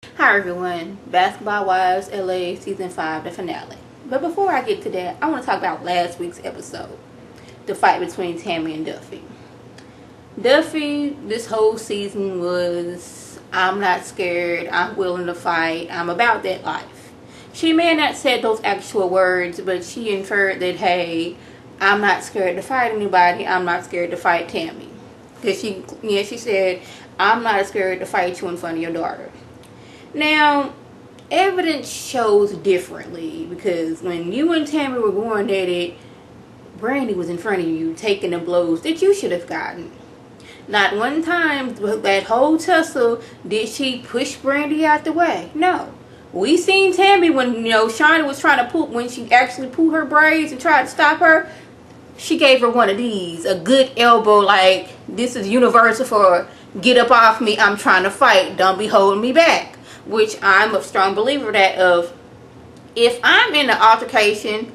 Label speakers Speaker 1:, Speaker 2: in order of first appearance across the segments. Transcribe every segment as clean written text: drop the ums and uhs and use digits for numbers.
Speaker 1: Hi everyone, Basketball Wives LA Season 5, the finale. But before I get to that, I want to talk about last week's episode, the fight between Tammy and Duffey. Duffey, this whole season was, I'm not scared, I'm willing to fight, I'm about that life. She may not have said those actual words, but she inferred that, hey, I'm not scared to fight anybody, I'm not scared to fight Tammy. Because she said, I'm not scared to fight you in front of your daughter. Now, evidence shows differently, because when you and Tammy were going at it, Brandy was in front of you taking the blows that you should have gotten. Not one time that whole tussle did she push Brandy out the way. No. We seen Tammy when, Shawnee was trying to pull, when she actually pulled her braids and tried to stop her, she gave her one of these, a good elbow, like, this is universal for get up off me, I'm trying to fight, don't be holding me back. Which I'm a strong believer that of, if I'm in an altercation,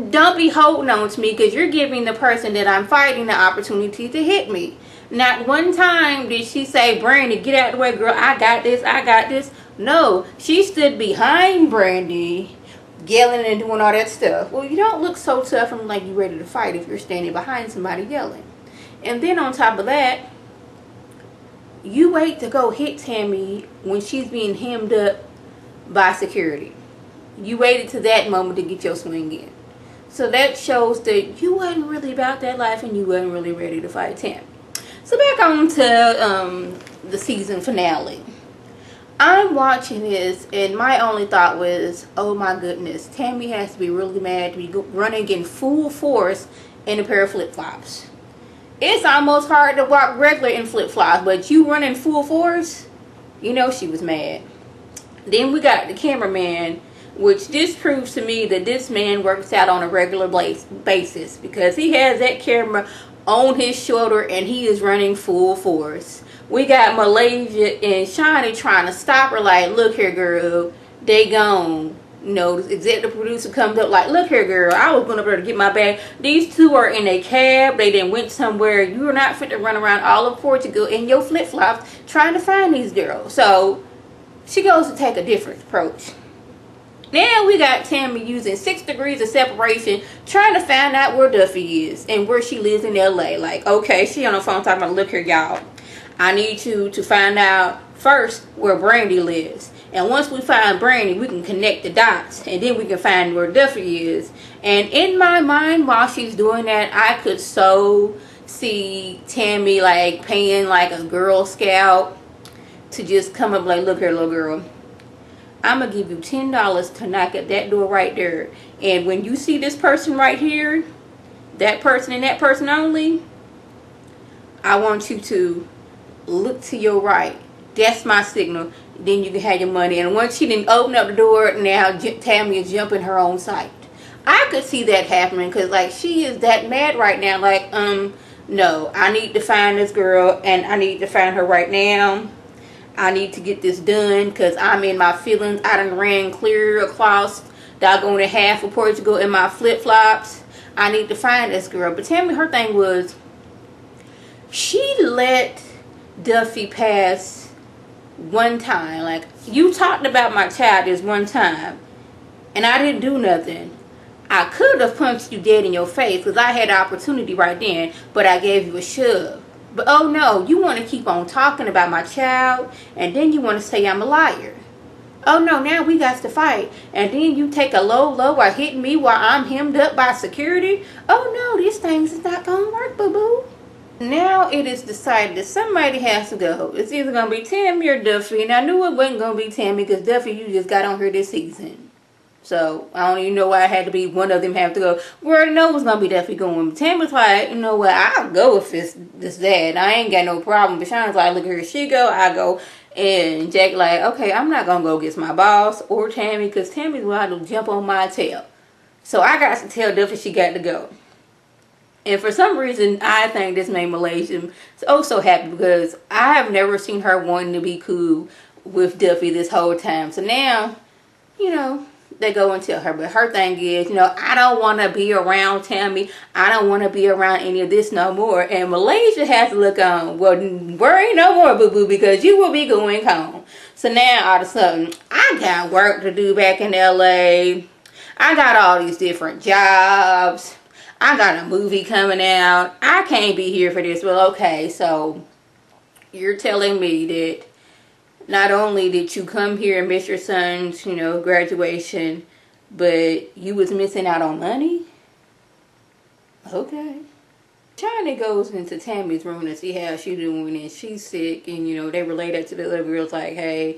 Speaker 1: don't be holding on to me, because you're giving the person that I'm fighting the opportunity to hit me. Not one time did she say, Brandy, get out of the way, girl, I got this, I got this. No, she stood behind Brandy, yelling and doing all that stuff. Well, you don't look so tough and like you're ready to fight if you're standing behind somebody yelling. And then on top of that, you wait to go hit Tammy when she's being hemmed up by security. You waited to that moment to get your swing in. So that shows that you wasn't really about that life and you wasn't really ready to fight Tammy. So back on to the season finale. I'm watching this and my only thought was, oh my goodness, Tammy has to be really mad to be running in full force in a pair of flip-flops. It's almost hard to walk regular in flip-flops, but you running full force, she was mad. Then we got the cameraman, which this proves to me that this man works out on a regular basis, because he has that camera on his shoulder and he is running full force. We got Malaysia and Shawnee trying to stop her, like, look here, girl, they gone. The executive producer comes up like, look here, girl, I was going up there to get my bag. These two are in a cab. They then went somewhere. You are not fit to run around all of Portugal in your flip-flops trying to find these girls. So she goes to take a different approach. Now we got Tammy using 6 degrees of separation trying to find out where Duffey is and where she lives in LA. Like, okay, she on the phone talking about, look here, y'all, I need you to find out first where Brandy lives. And once we find Brandy, we can connect the dots. And then we can find where Duffey is. And in my mind, while she's doing that, I could so see Tammy, like, paying, like, a Girl Scout to just come up like, look here, little girl, I'm going to give you $10 to knock at that door right there. And when you see this person right here, that person and that person only, I want you to look to your right. That's my signal. Then you can have your money. And once she didn't open up the door, now Tammy is jumping her own sight. I could see that happening, because, like, she is that mad right now. Like, no, I need to find this girl and I need to find her right now. I need to get this done because I'm in my feelings. I done ran clear across doggone half of Portugal in my flip-flops. I need to find this girl. But Tammy, her thing was, she let Duffey pass one time. Like, you talked about my child this one time and I didn't do nothing. I could have punched you dead in your face because I had the opportunity right then, but I gave you a shove. But oh no, you want to keep on talking about my child and then you want to say I'm a liar. Oh no, now we got to fight and then you take a low while hitting me while I'm hemmed up by security. Oh no, these things is not gonna work, boo-boo. Now it is decided that somebody has to go. It's either going to be Tammy or Duffey. And I knew it wasn't going to be Tammy because Duffey, you just got on here this season. So I don't even know why it had to be one of them have to go. We already know it was going to be Duffey going. But Tammy's like, you know what, I'll go if it's this that. I ain't got no problem. But Sean's like, look here, she go, I go. And Jack like, okay, I'm not going to go against my boss or Tammy because Tammy's going to jump on my tail. So I got to tell Duffey she got to go. And for some reason, I think this made Malaysia so happy because I have never seen her wanting to be cool with Duffey this whole time. So now, they go and tell her. But her thing is, I don't want to be around Tammy. I don't want to be around any of this no more. And Malaysia has to look on, well, worry no more, boo-boo, because you will be going home. So now all of a sudden, I got work to do back in LA. I got all these different jobs. I got a movie coming out. I can't be here for this. Well, okay, so you're telling me that not only did you come here and miss your son's, graduation, but you was missing out on money? Okay. China goes into Tammy's room to see how she's doing, and she's sick, and they relay that to the other girls like, hey,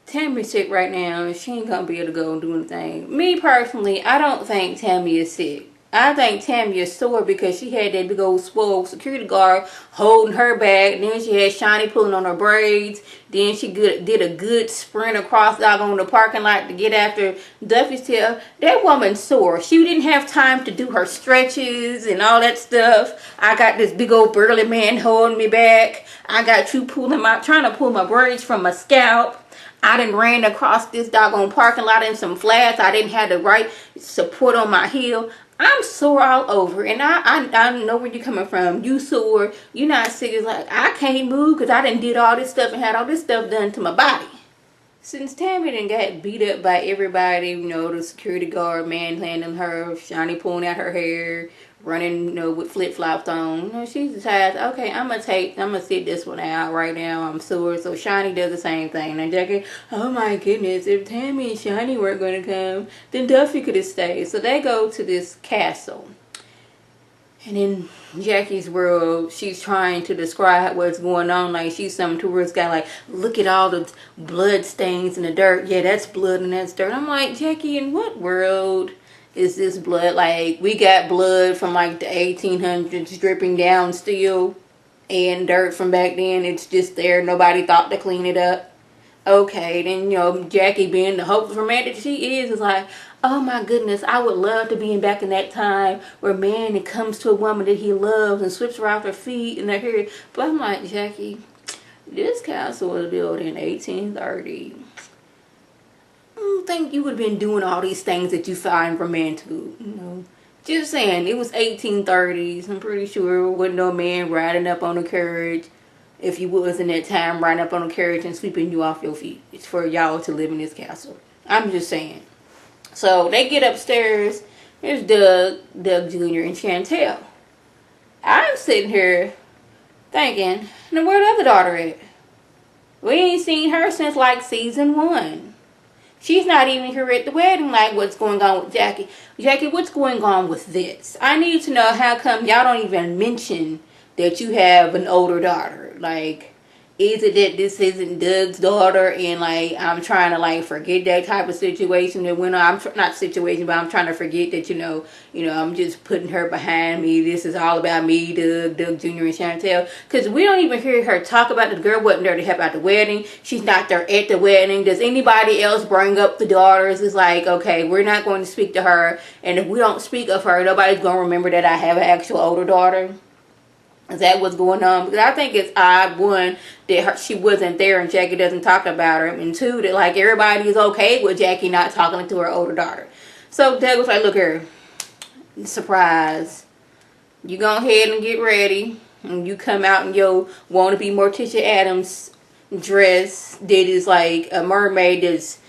Speaker 1: Tammy's sick right now and she ain't gonna be able to go and do anything. Me personally, I don't think Tammy is sick. I think Tammy is sore because she had that big old swole security guard holding her back. Then she had Shiny pulling on her braids. Then she did a good sprint across the parking lot to get after Duffy's tail. That woman's sore. She didn't have time to do her stretches and all that stuff. I got this big old burly man holding me back. I got you trying to pull my braids from my scalp. I done ran across this doggone parking lot in some flats. I didn't have the right support on my heel. I'm sore all over, and I know where you're coming from. You sore, you not sick. It's like, I can't move because I done did all this stuff and had all this stuff done to my body. Since Tammy done got beat up by everybody, the security guard manhandling her, Shiny pulling out her hair, running, with flip-flops on. She decides, okay, I'm gonna sit this one out right now. I'm sore. So Shiny does the same thing. And Jackie, oh my goodness, if Tammy and Shiny weren't going to come, then Duffy could have stayed. So they go to this castle. And in Jackie's world, she's trying to describe what's going on. Like she's some tourist guy, like, look at all the blood stains in the dirt. Yeah, that's blood and that's dirt. I'm like, Jackie, in what world is this blood? Like, we got blood from like the 1800s dripping down still, and dirt from back then. It's just there. Nobody thought to clean it up. Okay, then, Jackie, being the hopeless romantic she is like, oh my goodness, I would love to be back in that time where man comes to a woman that he loves and sweeps her off her feet and her hair. But I'm like, Jackie, this castle was built in 1830. I don't think you would have been doing all these things that you find romantic, Just saying, it was 1830s. I'm pretty sure there wasn't no man riding up on a carriage. If you was in that time, riding up on a carriage and sweeping you off your feet. It's for y'all to live in this castle. I'm just saying. So they get upstairs. There's Doug Jr. and Chantel. I'm sitting here thinking, now where the other daughter at? We ain't seen her since like season 1. She's not even here at the wedding. Like, what's going on with Jackie? Jackie, what's going on with this? I need to know how come y'all don't even mention that you have an older daughter. Like, is it that this isn't Doug's daughter and like I'm trying to like forget that type of situation that went on? Not situation, but I'm trying to forget that I'm just putting her behind me. This is all about me, Doug Jr. and Chantel. Because we don't even hear her talk about it. The girl wasn't there to help out the wedding. She's not there at the wedding. Does anybody else bring up the daughters? It's like, okay, we're not going to speak to her, and if we don't speak of her, nobody's going to remember that I have an actual older daughter. Is that what's going on? Because I think it's odd, one, that she wasn't there and Jackie doesn't talk about her. And two, that like everybody is okay with Jackie not talking to her older daughter. So Doug was like, look here, surprise. You go ahead and get ready. And you come out in your wannabe Morticia Addams dress that is like a mermaid that's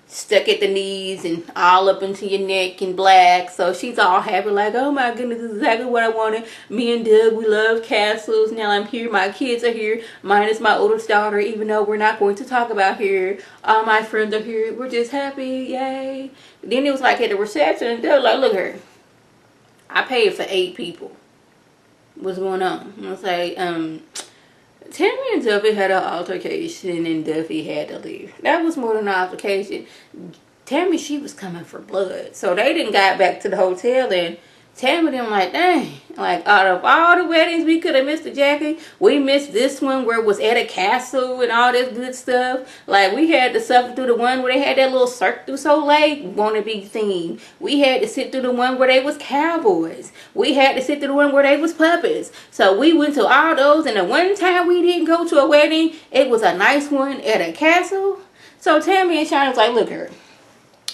Speaker 1: stuck at the knees and all up into your neck in black. So she's all happy like, oh my goodness, this is exactly what I wanted. Me and Doug, we love castles. Now I'm here, my kids are here, minus my oldest daughter, even though we're not going to talk about her. All my friends are here, we're just happy, yay. Then it was like at the reception and Doug like, look here, I paid for 8 people. What's going on? I was like, Tammy and Duffy had an altercation and Duffy had to leave. That was more than an altercation. Tammy, she was coming for blood. So they didn't got back to the hotel, and Tammy them like, dang, like out of all the weddings we could have missed the Jackie, we missed this one where it was at a castle and all this good stuff. Like we had to suffer through the one where they had that little Cirque du Soleil wannabe theme. We had to sit through the one where they was cowboys. We had to sit through the one where they was puppets. So we went to all those, and the one time we didn't go to a wedding, it was a nice one at a castle. So Tammy and Shine was like, look here,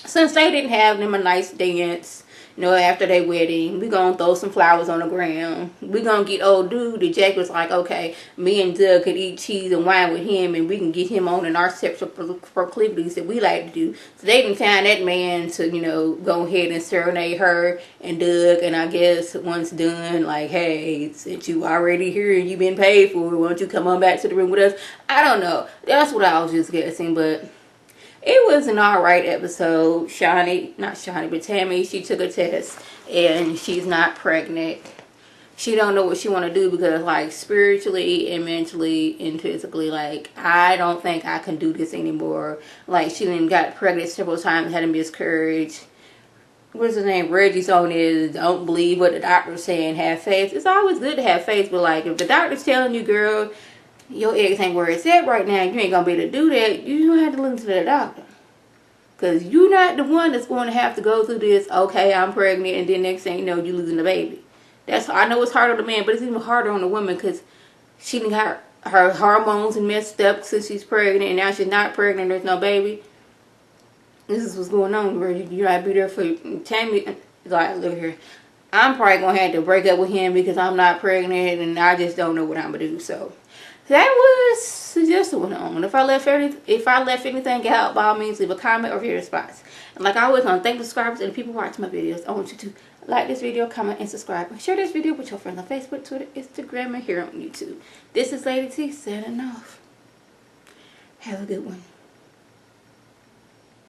Speaker 1: since they didn't have them a nice dance You know, after their wedding, we gonna throw some flowers on the ground. We gonna get old dude. The Jack was like, okay, me and Doug could eat cheese and wine with him, and we can get him on in our sexual proclivities that we like to do. So they didn't find that man to, you know, go ahead and serenade her and Doug. And I guess once done, like, hey, since you already here and you've been paid for it, why don't you come on back to the room with us? I don't know. That's what I was just guessing, but it was an alright episode. But Tammy, she took a test and she's not pregnant. She don't know what she want to do because, like, spiritually and mentally and physically, like, I don't think I can do this anymore. Like, she done got pregnant several times, had a miscarriage. What's his name? Reggie's on is don't believe what the doctor's saying, have faith. It's always good to have faith, but, like, if the doctor's telling you, girl, your eggs ain't where it's at right now, you ain't gonna be able to do that, you don't have to listen to the doctor. Because you're not the one that's going to have to go through this, okay, I'm pregnant, and then next thing you know, you're losing the baby. I know it's hard on the man, but it's even harder on the woman because she done got her hormones and messed up since she's pregnant, and now she's not pregnant, there's no baby. This is what's going on, where you gotta be there for Tammy. Like, look here, I'm probably going to have to break up with him because I'm not pregnant, and I just don't know what I'm going to do, so. That was just what went on. If I left anything out, by all means, leave a comment or your response. And like I always want to thank the subscribers and the people watching my videos. I want you to like this video, comment, and subscribe. Share this video with your friends on Facebook, Twitter, Instagram, and here on YouTube. This is Lady T signing off. Have a good one.